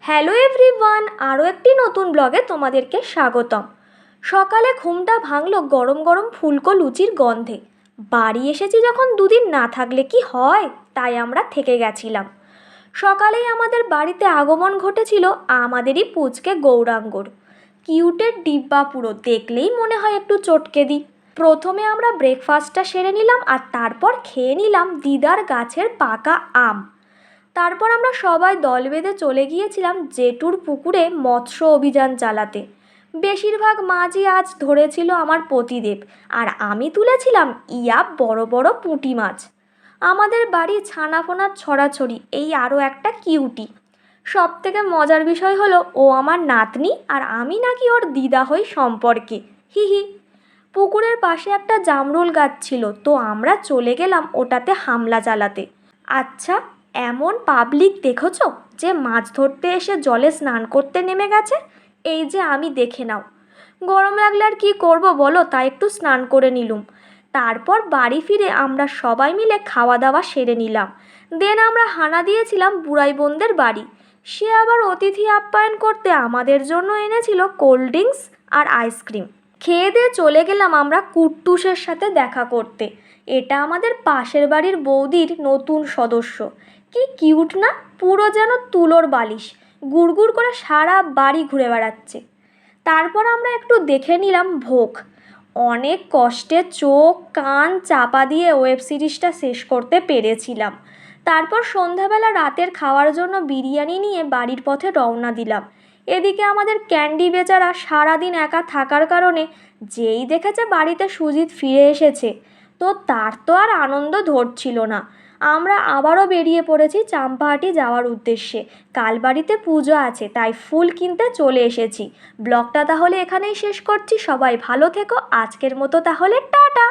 Hello everyone, আরও একটি নতুন ব্লগে তোমাদেরকে স্বাগতম। সকালে ঘুমটা ভাঙলো গরম গরম ফুলকো লুচির গন্ধে। বাড়ি এসেছি যখন দুদিন না থাকলে কি হয়, তাই আমরা থেকে গেছিলাম। সকালেই আমাদের বাড়িতে আগমন ঘটেছিল আমাদেরই পুচকে গৌরাঙ্গর। কিউটের ডিব্বা পুরো, দেখলেই মনে হয় একটু চটকে দিই। প্রথমে আমরা ব্রেকফাস্টটা সেরে নিলাম আর তারপর খেয়ে নিলাম দিদার গাছের পাকা আম। তারপর আমরা সবাই দল বেঁধে চলে গিয়েছিলাম জেঠুর পুকুরে মৎস্য অভিযান চালাতে। বেশিরভাগ মাছই আজ ধরেছিল আমার পতিদেব, আর আমি তুলেছিলাম বড় বড় পুঁটি মাছ। আমাদের বাড়ি ছানাপোনার ছড়াছড়ি, এই আরও একটা কিউটি। সব থেকে মজার বিষয় হলো ও আমার নাতনি আর আমি নাকি ওর দিদা হই সম্পর্কে। হি হি। পুকুরের পাশে একটা জামরুল গাছ ছিল, তো আমরা চলে গেলাম ওটাতে হামলা চালাতে। আচ্ছা, এমন পাবলিক দেখেছো যে মাছ ধরতে এসে জলে স্নান করতে নেমে গেছে? এই যে আমি, দেখে নাও। গরম লাগলে আর কী করবো বলো, তাই একটু স্নান করে নিলুম। তারপর বাড়ি ফিরে আমরা সবাই মিলে খাওয়া দাওয়া সেরে নিলাম। দেন আমরা হানা দিয়েছিলাম বুড়াই বোনদের বাড়ি। সে আবার অতিথি আপ্যায়ন করতে আমাদের জন্য এনেছিল কোল্ড ড্রিঙ্কস আর আইসক্রিম। খেয়ে দিয়ে চলে গেলাম আমরা কুট্টুসের সাথে দেখা করতে। এটা আমাদের পাশের বাড়ির বৌদির নতুন সদস্য। কি কিউট না, পুরো যেন তুলোর বালিশ, গুড়গুড় করে সারা বাড়ি ঘুরে বেড়াচ্ছে। তারপর আমরা একটু দেখে নিলাম ভোগ। অনেক কষ্টে চোখ কান চাপা দিয়ে ওয়েব সিরিজটা শেষ করতে পেরেছিলাম। তারপর সন্ধ্যাবেলা রাতের খাওয়ার জন্য বিরিয়ানি নিয়ে বাড়ির পথে রওনা দিলাম। এদিকে আমাদের ক্যান্ডি বেচারা সারাদিন একা থাকার কারণে যেই দেখেছে বাড়িতে সুজিত ফিরে এসেছে, তো তার তো আর আনন্দ ধরছিল না। আমরা আবারও বেরিয়ে পড়েছি চাম্পাহাটি যাওয়ার উদ্দেশ্যে। কাল বাড়িতে পুজো আছে, তাই ফুল কিনতে চলে এসেছি। ব্লগটা তাহলে এখানেই শেষ করছি। সবাই ভালো থেকো, আজকের মতো তাহলে টাটা।